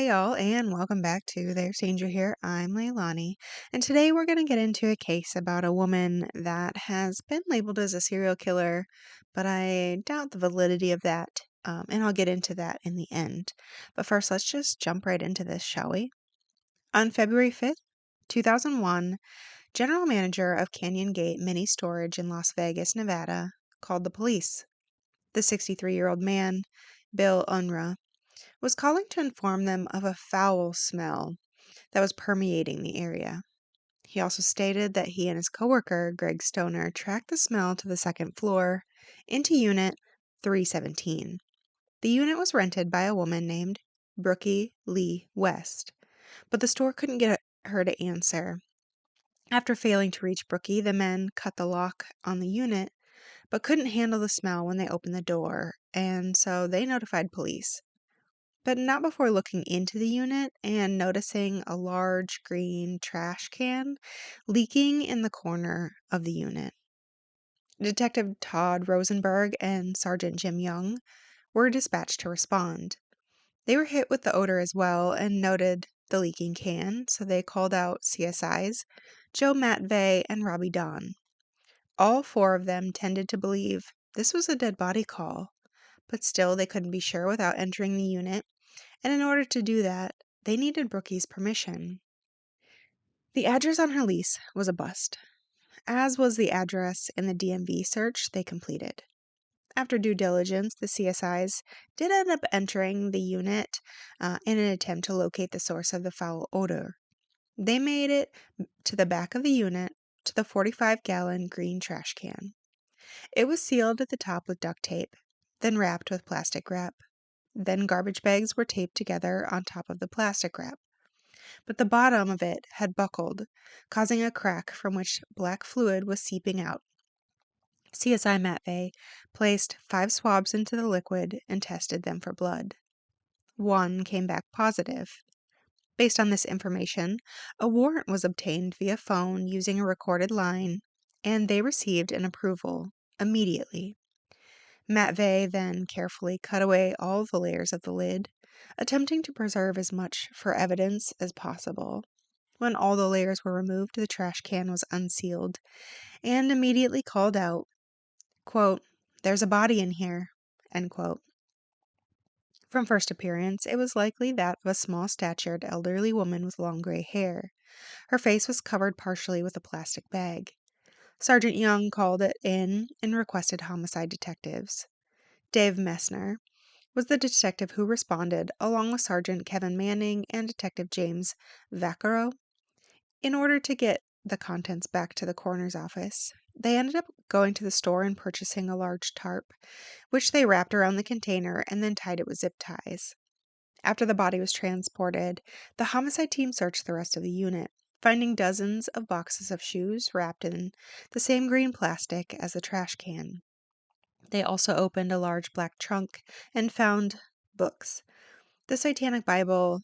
Hey y'all, and welcome back to There's Danger Here. I'm Leilani, and today we're going to get into a case about a woman that has been labeled as a serial killer, but I doubt the validity of that, and I'll get into that in the end. But first, let's just jump right into this, shall we? On February 5th, 2001, General Manager of Canyon Gate Mini Storage in Las Vegas, Nevada, called the police. The 63-year-old man, Bill Unruh, was calling to inform them of a foul smell that was permeating the area. He also stated that he and his coworker, Greg Stoner, tracked the smell to the second floor into Unit 317. The unit was rented by a woman named Brookey Lee West, but the store couldn't get her to answer. After failing to reach Brookey, the men cut the lock on the unit, but couldn't handle the smell when they opened the door, and so they notified police. But not before looking into the unit and noticing a large green trash can leaking in the corner of the unit. Detective Todd Rosenberg and Sergeant Jim Young were dispatched to respond. They were hit with the odor as well and noted the leaking can, so they called out CSIs Joe Matvey and Robbie Don. All four of them tended to believe this was a dead body call, but still they couldn't be sure without entering the unit, and in order to do that, they needed Brookey's permission. The address on her lease was a bust, as was the address in the DMV search they completed. After due diligence, the CSIs did end up entering the unit in an attempt to locate the source of the foul odor. They made it to the back of the unit to the 45-gallon green trash can. It was sealed at the top with duct tape, then wrapped with plastic wrap. Then garbage bags were taped together on top of the plastic wrap. But the bottom of it had buckled, causing a crack from which black fluid was seeping out. CSI Matvey placed 5 swabs into the liquid and tested them for blood. 1 came back positive. Based on this information, a warrant was obtained via phone using a recorded line, and they received an approval immediately. Matvey then carefully cut away all the layers of the lid, attempting to preserve as much for evidence as possible. When all the layers were removed, the trash can was unsealed and immediately called out, quote, "There's a body in here," end quote. From first appearance, it was likely that of a small-statured elderly woman with long gray hair. Her face was covered partially with a plastic bag. Sergeant Young called it in and requested homicide detectives. Dave Messner was the detective who responded, along with Sergeant Kevin Manning and Detective James Vaccaro, in order to get the contents back to the coroner's office. They ended up going to the store and purchasing a large tarp, which they wrapped around the container and then tied it with zip ties. After the body was transported, the homicide team searched the rest of the unit, finding dozens of boxes of shoes wrapped in the same green plastic as the trash can. They also opened a large black trunk and found books: the Satanic Bible,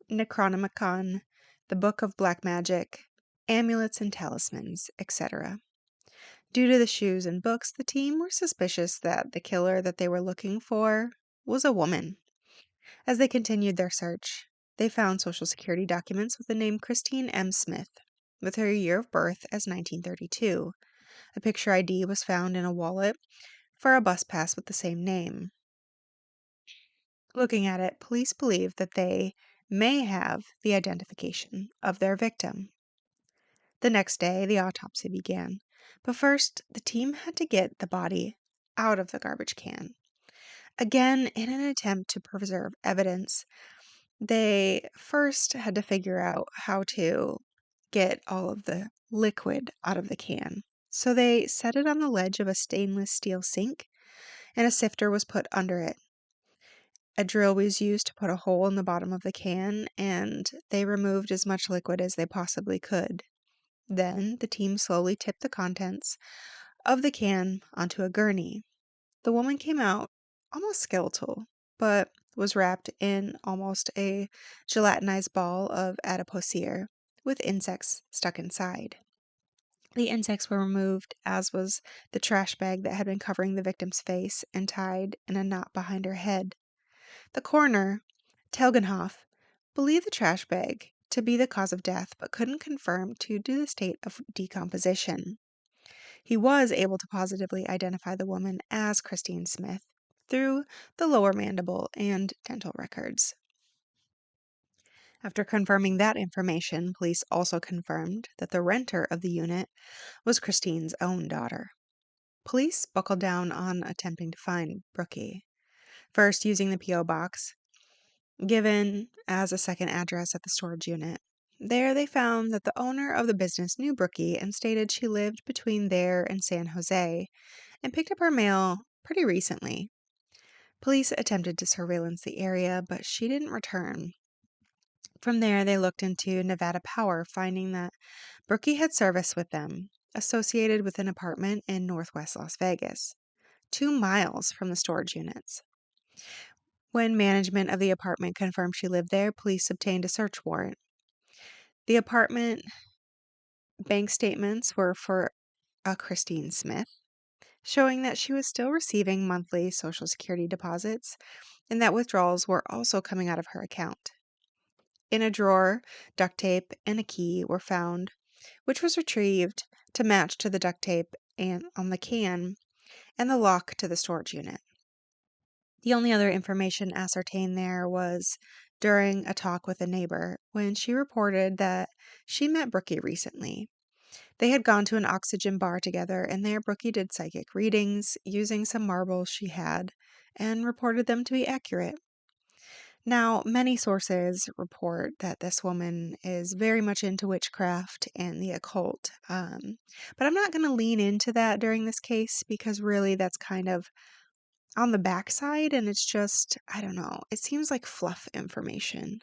Necronomicon, the Book of Black Magic, amulets and talismans, etc. Due to the shoes and books, the team were suspicious that the killer that they were looking for was a woman. As they continued their search, they found Social Security documents with the name Christine M. Smith, with her year of birth as 1932. A picture ID was found in a wallet for a bus pass with the same name. Looking at it, police believe that they may have the identification of their victim. The next day, the autopsy began, but first, the team had to get the body out of the garbage can. Again, in an attempt to preserve evidence, they first had to figure out how to get all of the liquid out of the can. So they set it on the ledge of a stainless steel sink, and a sifter was put under it. A drill was used to put a hole in the bottom of the can, and they removed as much liquid as they possibly could. Then the team slowly tipped the contents of the can onto a gurney. The woman came out almost skeletal, but was wrapped in almost a gelatinized ball of adipocere with insects stuck inside. The insects were removed, as was the trash bag that had been covering the victim's face, and tied in a knot behind her head. The coroner, Telgenhoff, believed the trash bag to be the cause of death but couldn't confirm due to the state of decomposition. He was able to positively identify the woman as Christine Smith through the lower mandible and dental records. After confirming that information, police also confirmed that the renter of the unit was Christine's own daughter. Police buckled down on attempting to find Brookey, first using the P.O. box given as a second address at the storage unit. There they found that the owner of the business knew Brookey and stated she lived between there and San Jose and picked up her mail pretty recently. Police attempted to surveillance the area, but she didn't return. From there, they looked into Nevada Power, finding that Brookey had service with them, associated with an apartment in northwest Las Vegas, 2 miles from the storage units. When management of the apartment confirmed she lived there, police obtained a search warrant. The apartment bank statements were for a Christine Smith, showing that she was still receiving monthly Social Security deposits and that withdrawals were also coming out of her account. In a drawer, duct tape and a key were found, which was retrieved to match to the duct tape and on the can and the lock to the storage unit. The only other information ascertained there was during a talk with a neighbor when she reported that she met Brookey recently. They had gone to an oxygen bar together, and there Brookey did psychic readings using some marbles she had and reported them to be accurate. Now, many sources report that this woman is very much into witchcraft and the occult, but I'm not going to lean into that during this case because really that's kind of on the backside and it's just, I don't know, it seems like fluff information.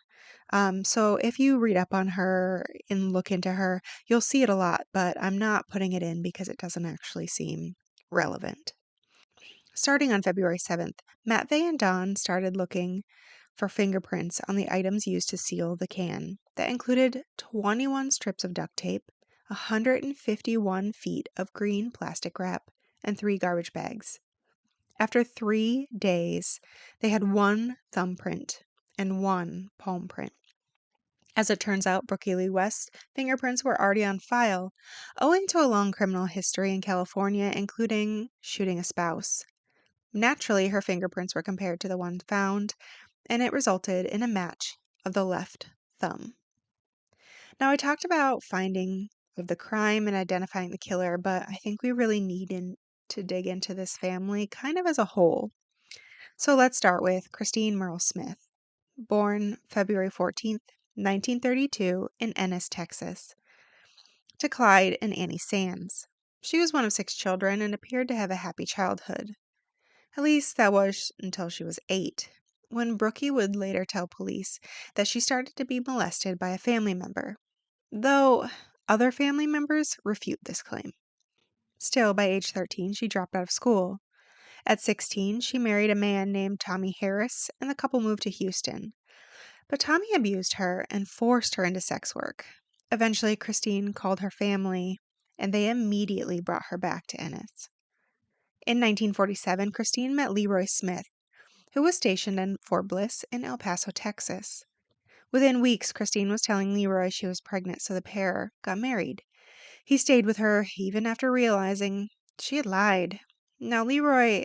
So if you read up on her and look into her, you'll see it a lot, but I'm not putting it in because it doesn't actually seem relevant. Starting on February 7th, Matt Vey and Don started looking for fingerprints on the items used to seal the can. That included 21 strips of duct tape, 151 feet of green plastic wrap, and 3 garbage bags. After 3 days, they had 1 thumbprint and 1 palm print. As it turns out, Brookey Lee West fingerprints were already on file, owing to a long criminal history in California, including shooting a spouse. Naturally, her fingerprints were compared to the ones found, and it resulted in a match of the left thumb. Now, I talked about finding of the crime and identifying the killer, but I think we really need to dig into this family kind of as a whole. So let's start with Christine Merle Smith, born February 14th, 1932 in Ennis, Texas, to Clyde and Annie Sands. She was one of 6 children and appeared to have a happy childhood. At least that was until she was 8, when Brookey would later tell police that she started to be molested by a family member, though other family members refute this claim. Still, by age 13, she dropped out of school. At 16, she married a man named Tommy Harris, and the couple moved to Houston. But Tommy abused her and forced her into sex work. Eventually, Christine called her family, and they immediately brought her back to Ennis. In 1947, Christine met Leroy Smith, who was stationed in Fort Bliss in El Paso, Texas. Within weeks, Christine was telling Leroy she was pregnant, so the pair got married. He stayed with her even after realizing she had lied. Now, Leroy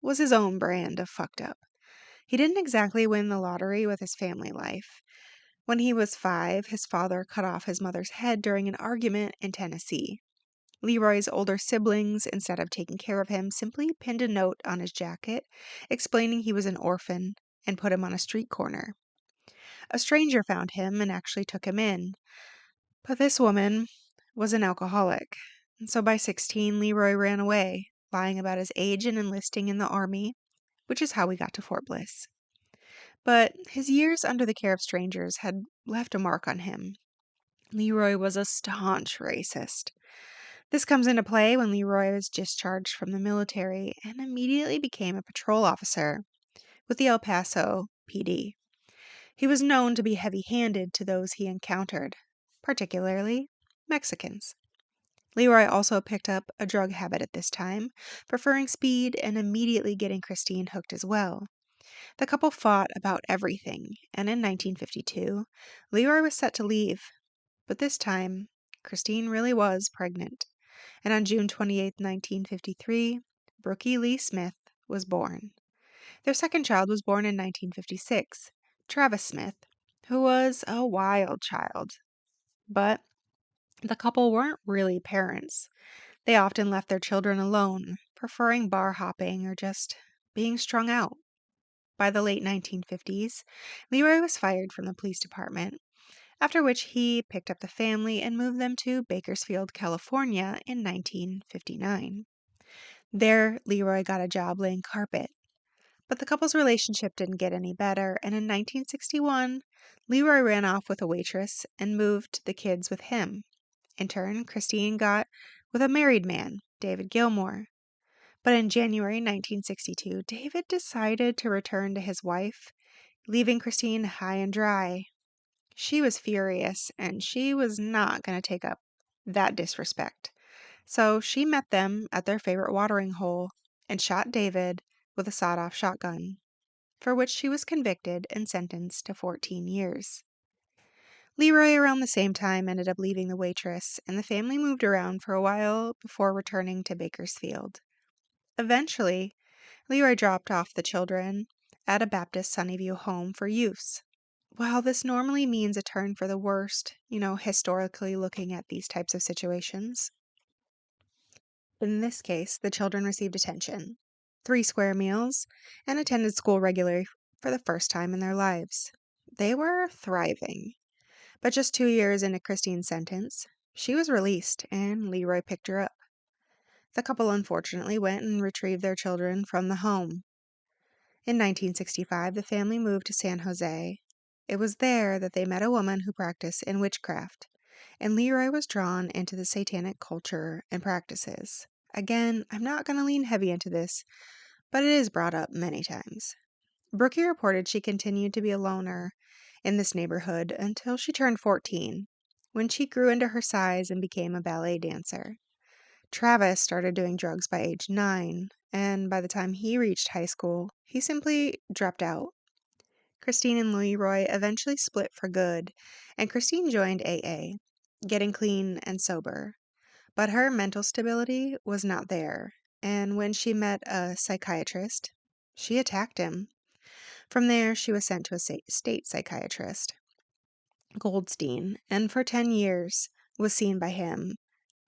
was his own brand of fucked up. He didn't exactly win the lottery with his family life. When he was 5, his father cut off his mother's head during an argument in Tennessee. Leroy's older siblings, instead of taking care of him, simply pinned a note on his jacket explaining he was an orphan and put him on a street corner. A stranger found him and actually took him in. But this woman was an alcoholic. And so by 16, Leroy ran away, lying about his age and enlisting in the army, which is how we got to Fort Bliss. But his years under the care of strangers had left a mark on him. Leroy was a staunch racist. This comes into play when Leroy was discharged from the military and immediately became a patrol officer with the El Paso PD. He was known to be heavy-handed to those he encountered, particularly Mexicans. Leroy also picked up a drug habit at this time, preferring speed and immediately getting Christine hooked as well. The couple fought about everything, and in 1952, Leroy was set to leave. But this time, Christine really was pregnant. And on June 28, 1953, Brookey Lee Smith was born. Their second child was born in 1956, Travis Smith, who was a wild child. But the couple weren't really parents. They often left their children alone, preferring bar hopping or just being strung out. By the late 1950s, Leroy was fired from the police department, after which he picked up the family and moved them to Bakersfield, California in 1959. There, Leroy got a job laying carpet. But the couple's relationship didn't get any better, and in 1961, Leroy ran off with a waitress and moved the kids with him. In turn, Christine got with a married man, David Gilmore. But in January 1962, David decided to return to his wife, leaving Christine high and dry. She was furious, and she was not going to take up that disrespect. So she met them at their favorite watering hole and shot David with a sawed-off shotgun, for which she was convicted and sentenced to 14 years. Leroy, around the same time, ended up leaving the waitress, and the family moved around for a while before returning to Bakersfield. Eventually, Leroy dropped off the children at a Baptist Sunnyview home for use. While this normally means a turn for the worst, historically looking at these types of situations, in this case, the children received attention, 3 square meals, and attended school regularly for the first time in their lives. They were thriving. But just 2 years into Christine's sentence, she was released and Leroy picked her up. The couple unfortunately went and retrieved their children from the home. In 1965, the family moved to San Jose. It was there that they met a woman who practiced in witchcraft, and Leroy was drawn into the satanic culture and practices. Again, I'm not going to lean heavy into this, but it is brought up many times. Brookey reported she continued to be a loner in this neighborhood until she turned 14, when she grew into her size and became a ballet dancer. Travis started doing drugs by age 9, and by the time he reached high school, he simply dropped out. Christine and Leroy eventually split for good, and Christine joined AA, getting clean and sober. But her mental stability was not there, and when she met a psychiatrist, she attacked him. From there, she was sent to a state psychiatrist, Goldstein, and for 10 years was seen by him,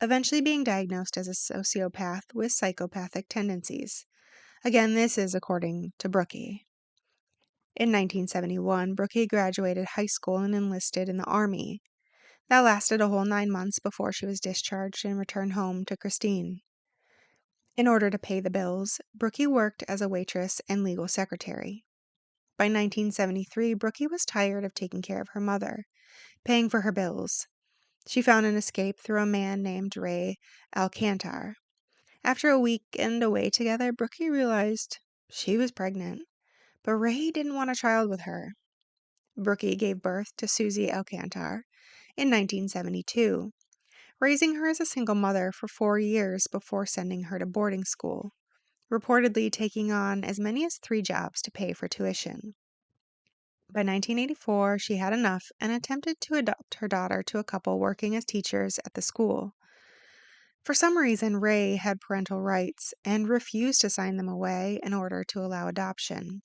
eventually being diagnosed as a sociopath with psychopathic tendencies. Again, this is according to Brookey. In 1971, Brookey graduated high school and enlisted in the Army. That lasted a whole 9 months before she was discharged and returned home to Christine. In order to pay the bills, Brookey worked as a waitress and legal secretary. By 1973, Brookey was tired of taking care of her mother, paying for her bills. She found an escape through a man named Ray Alcantar. After a weekend away together, Brookey realized she was pregnant, but Ray didn't want a child with her. Brookey gave birth to Susie Alcantar in 1972, raising her as a single mother for 4 years before sending her to boarding school, reportedly taking on as many as 3 jobs to pay for tuition. By 1984, she had enough and attempted to adopt her daughter to a couple working as teachers at the school. For some reason, Ray had parental rights and refused to sign them away in order to allow adoption.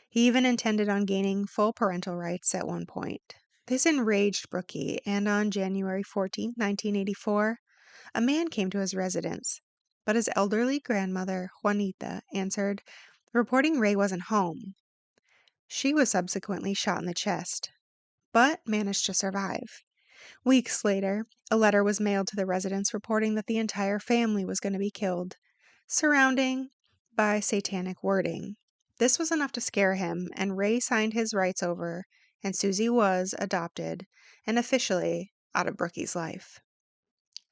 He even intended on gaining full parental rights at one point. This enraged Brookey, and on January 14, 1984, a man came to his residence, but his elderly grandmother, Juanita, answered, reporting Ray wasn't home. She was subsequently shot in the chest, but managed to survive. Weeks later, a letter was mailed to the residence reporting that the entire family was going to be killed, surrounding by satanic wording. This was enough to scare him, and Ray signed his rights over, and Susie was adopted and officially out of Brookey's life.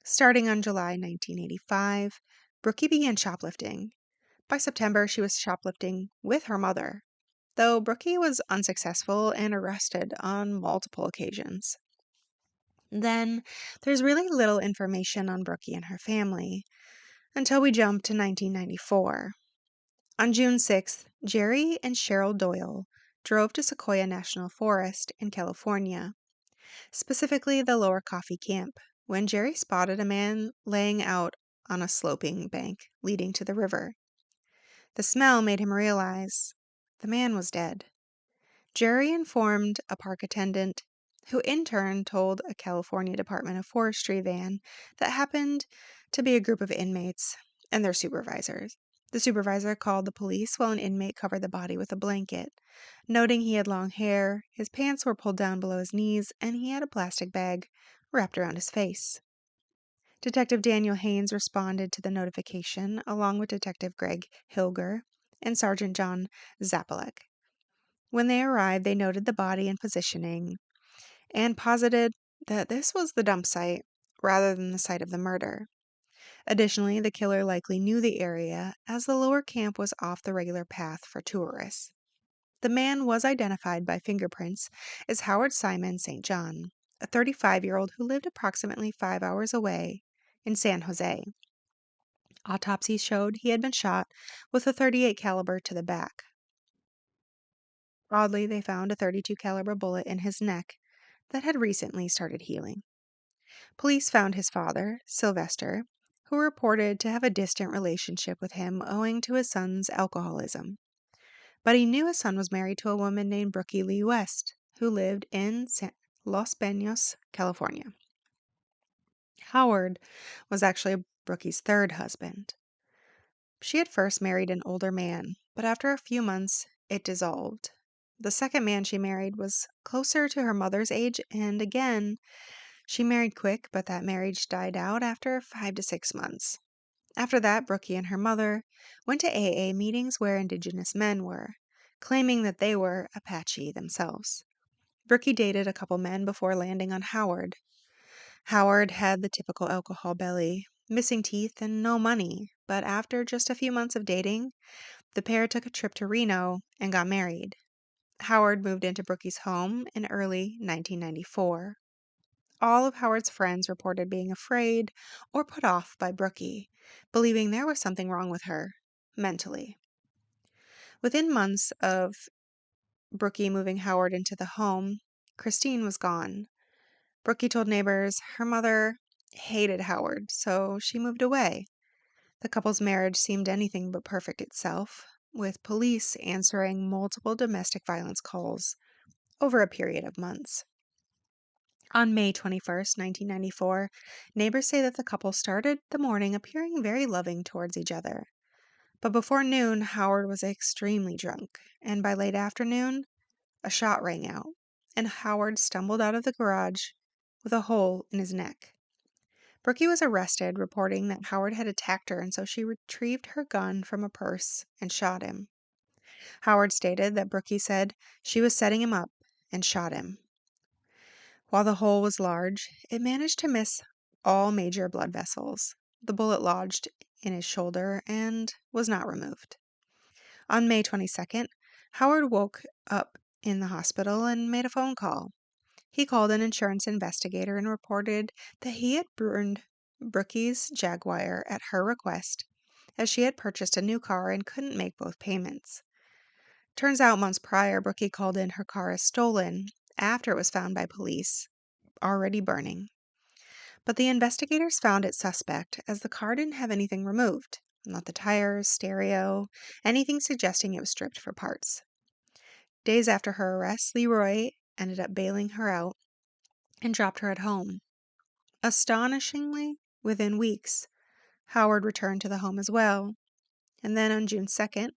Starting on July 1985, Brookey began shoplifting. By September, she was shoplifting with her mother, though Brookey was unsuccessful and arrested on multiple occasions. Then, there's really little information on Brookey and her family until we jump to 1994. On June 6th, Jerry and Cheryl Doyle drove to Sequoia National Forest in California, specifically the Lower Coffee Camp, when Jerry spotted a man laying out on a sloping bank leading to the river. The smell made him realize the man was dead. Jerry informed a park attendant, who in turn told a California Department of Forestry van that happened to be a group of inmates and their supervisors. The supervisor called the police while an inmate covered the body with a blanket, noting he had long hair, his pants were pulled down below his knees, and he had a plastic bag wrapped around his face. Detective Daniel Haynes responded to the notification, along with Detective Greg Hilger and Sergeant John Zapalek. When they arrived, they noted the body and positioning and posited that this was the dump site rather than the site of the murder. Additionally, the killer likely knew the area, as the lower camp was off the regular path for tourists. The man was identified by fingerprints as Howard Simon St. John, a 35-year-old who lived approximately 5 hours away in San Jose. Autopsy showed he had been shot with a .38 caliber to the back. Oddly, they found a .32 caliber bullet in his neck that had recently started healing. Police found his father, Sylvester, who reported to have a distant relationship with him owing to his son's alcoholism. But he knew his son was married to a woman named Brookey Lee West, who lived in Los Banos, California. Howard was actually Brookey's third husband. She had first married an older man, but after a few months, it dissolved. The second man she married was closer to her mother's age, and again, she married quick, but that marriage died out after 5 to 6 months. After that, Brookey and her mother went to AA meetings where Indigenous men were, claiming that they were Apache themselves. Brookey dated a couple men before landing on Howard. Howard had the typical alcohol belly, missing teeth, and no money, but after just a few months of dating, the pair took a trip to Reno and got married. Howard moved into Brookey's home in early 1994. All of Howard's friends reported being afraid or put off by Brookey, believing there was something wrong with her, mentally. Within months of Brookey moving Howard into the home, Christine was gone. Brookey told neighbors her mother hated Howard, so she moved away. The couple's marriage seemed anything but perfect itself, with police answering multiple domestic violence calls over a period of months. On May 21st, 1994, neighbors say that the couple started the morning appearing very loving towards each other. But before noon, Howard was extremely drunk, and by late afternoon, a shot rang out, and Howard stumbled out of the garage with a hole in his neck. Brookey was arrested, reporting that Howard had attacked her, and so she retrieved her gun from a purse and shot him. Howard stated that Brookey said she was setting him up and shot him. While the hole was large, it managed to miss all major blood vessels. The bullet lodged in his shoulder and was not removed. On May 22nd, Howard woke up in the hospital and made a phone call. He called an insurance investigator and reported that he had burned Brookey's Jaguar at her request, as she had purchased a new car and couldn't make both payments. Turns out months prior, Brookey called in her car as stolen after it was found by police, already burning. But the investigators found it suspect, as the car didn't have anything removed, not the tires, stereo, anything suggesting it was stripped for parts. Days after her arrest, Leroy ended up bailing her out and dropped her at home. Astonishingly, within weeks, Howard returned to the home as well. And then on June 2nd,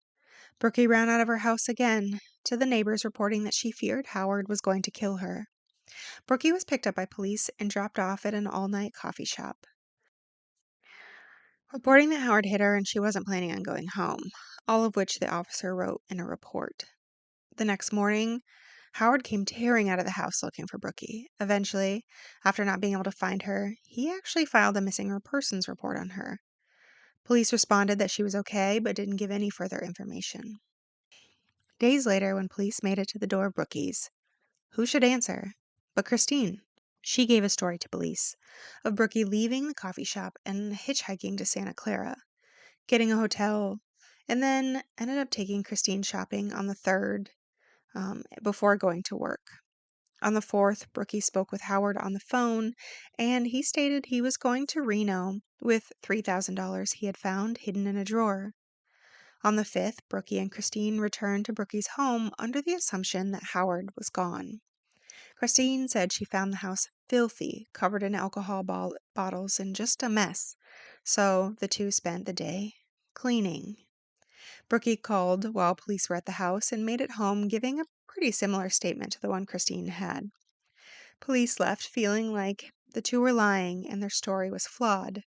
Brookey ran out of her house again, to the neighbors reporting that she feared Howard was going to kill her. Brookey was picked up by police and dropped off at an all-night coffee shop, reporting that Howard hit her and she wasn't planning on going home, all of which the officer wrote in a report. The next morning, Howard came tearing out of the house looking for Brookey. Eventually, after not being able to find her, he actually filed a missing persons report on her. Police responded that she was okay, but didn't give any further information. Days later, when police made it to the door of Brookey's, who should answer but Christine? She gave a story to police of Brookey leaving the coffee shop and hitchhiking to Santa Clara, getting a hotel and then ended up taking Christine shopping on the 3rd before going to work. On the 4th, Brookey spoke with Howard on the phone, and he stated he was going to Reno with $3,000 he had found hidden in a drawer. On the 5th, Brookey and Christine returned to Brookey's home under the assumption that Howard was gone. Christine said she found the house filthy, covered in alcohol bottles, and just a mess, so the two spent the day cleaning. Brookey called while police were at the house and made it home, giving a pretty similar statement to the one Christine had. Police left feeling like the two were lying and their story was flawed,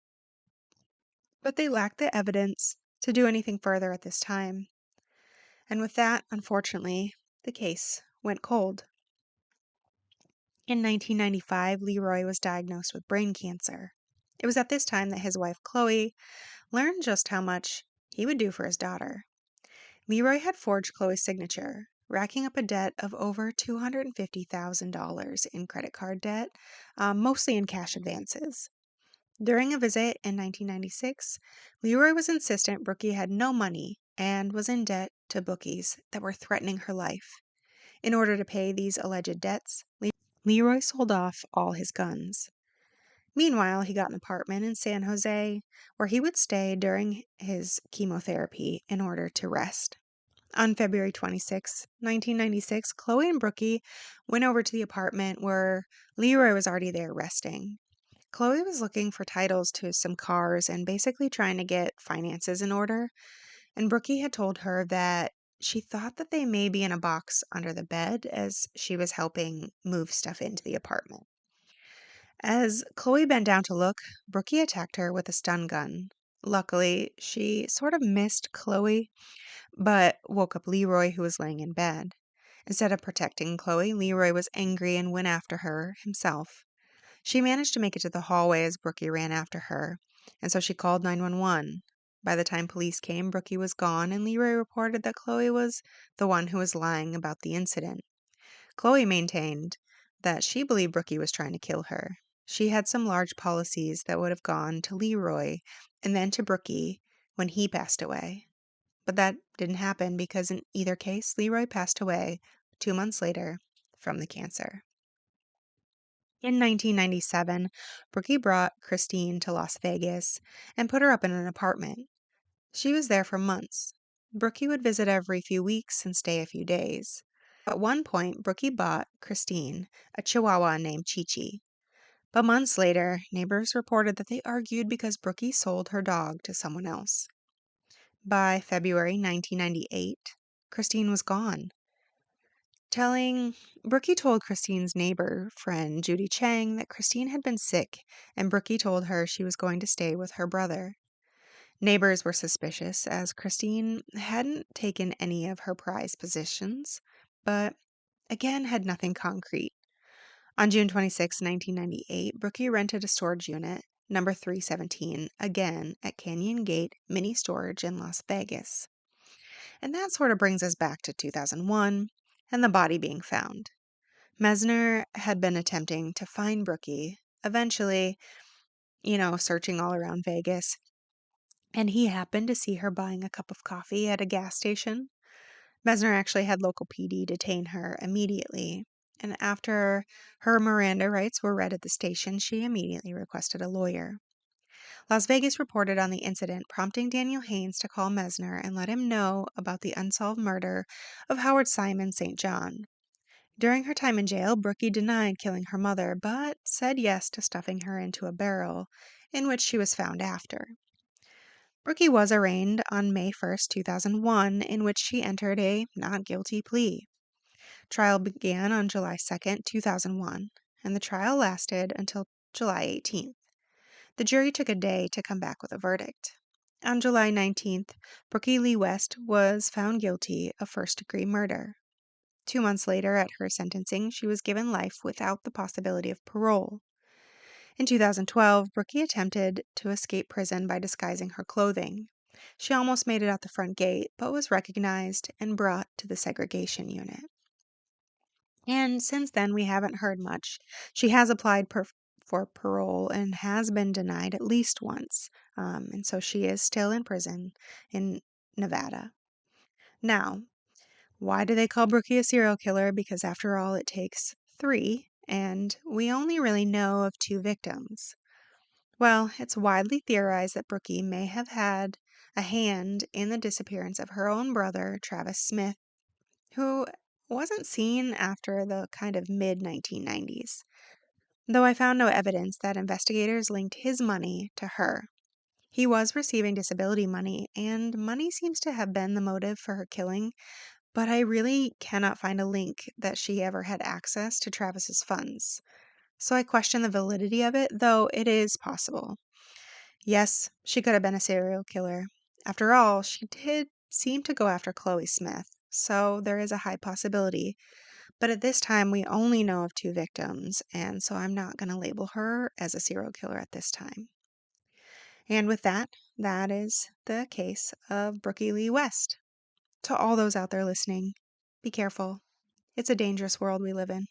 but they lacked the evidence to do anything further at this time. And with that, unfortunately, the case went cold. In 1995, Leroy was diagnosed with brain cancer. It was at this time that his wife, Chloe, learned just how much he would do for his daughter. Leroy had forged Chloe's signature, racking up a debt of over $250,000 in credit card debt, mostly in cash advances. During a visit in 1996, Leroy was insistent Brookey had no money and was in debt to bookies that were threatening her life. In order to pay these alleged debts, Leroy sold off all his guns. Meanwhile, he got an apartment in San Jose where he would stay during his chemotherapy in order to rest. On February 26, 1996, Chloe and Brookey went over to the apartment where Leroy was already there resting. Chloe was looking for titles to some cars and basically trying to get finances in order, and Brookey had told her that she thought that they may be in a box under the bed as she was helping move stuff into the apartment. As Chloe bent down to look, Brookey attacked her with a stun gun. Luckily, she sort of missed Chloe, but woke up Leroy, who was laying in bed. Instead of protecting Chloe, Leroy was angry and went after her himself. She managed to make it to the hallway as Brookey ran after her, and so she called 911. By the time police came, Brookey was gone, and Leroy reported that Chloe was the one who was lying about the incident. Chloe maintained that she believed Brookey was trying to kill her. She had some large policies that would have gone to Leroy and then to Brookey when he passed away. But that didn't happen because in either case, Leroy passed away 2 months later from the cancer. In 1997, Brookey brought Christine to Las Vegas and put her up in an apartment. She was there for months. Brookey would visit every few weeks and stay a few days. At one point, Brookey bought Christine a chihuahua named Chi-Chi. But months later, neighbors reported that they argued because Brookey sold her dog to someone else. By February 1998, Christine was gone. Brookey told Christine's neighbor friend, Judy Chang, that Christine had been sick, and Brookey told her she was going to stay with her brother. Neighbors were suspicious, as Christine hadn't taken any of her prized possessions, but again had nothing concrete. On June 26, 1998, Brookey rented a storage unit, number 317, again at Canyon Gate Mini Storage in Las Vegas. And that sort of brings us back to 2001 and the body being found. Mesner had been attempting to find Brookey, eventually, searching all around Vegas, and he happened to see her buying a cup of coffee at a gas station. Mesner actually had local PD detain her immediately, and after her Miranda rights were read at the station, she immediately requested a lawyer. Las Vegas reported on the incident, prompting Daniel Haynes to call Mesner and let him know about the unsolved murder of Howard Simon St. John. During her time in jail, Brookey denied killing her mother, but said yes to stuffing her into a barrel, in which she was found after. Brookey was arraigned on May 1st, 2001, in which she entered a not guilty plea. Trial began on July 2nd, 2001, and the trial lasted until July 18th. The jury took a day to come back with a verdict. On July 19th, Brookey Lee West was found guilty of first-degree murder. 2 months later, at her sentencing, she was given life without the possibility of parole. In 2012, Brookey attempted to escape prison by disguising her clothing. She almost made it out the front gate, but was recognized and brought to the segregation unit. And since then, we haven't heard much. She has applied for parole and has been denied at least once. And so she is still in prison in Nevada. Now, why do they call Brookie a serial killer? Because after all, it takes three, and we only really know of two victims. Well, it's widely theorized that Brookie may have had a hand in the disappearance of her own brother, Travis Smith, who wasn't seen after the kind of mid 1990s, though I found no evidence that investigators linked his money to her. He was receiving disability money, and money seems to have been the motive for her killing, but I really cannot find a link that she ever had access to Travis's funds. So I question the validity of it, though it is possible. Yes, she could have been a serial killer. After all, she did seem to go after Chloe Smith, so there is a high possibility. But at this time, we only know of two victims, and so I'm not going to label her as a serial killer at this time. And with that, that is the case of Brookey Lee West. To all those out there listening, be careful. It's a dangerous world we live in.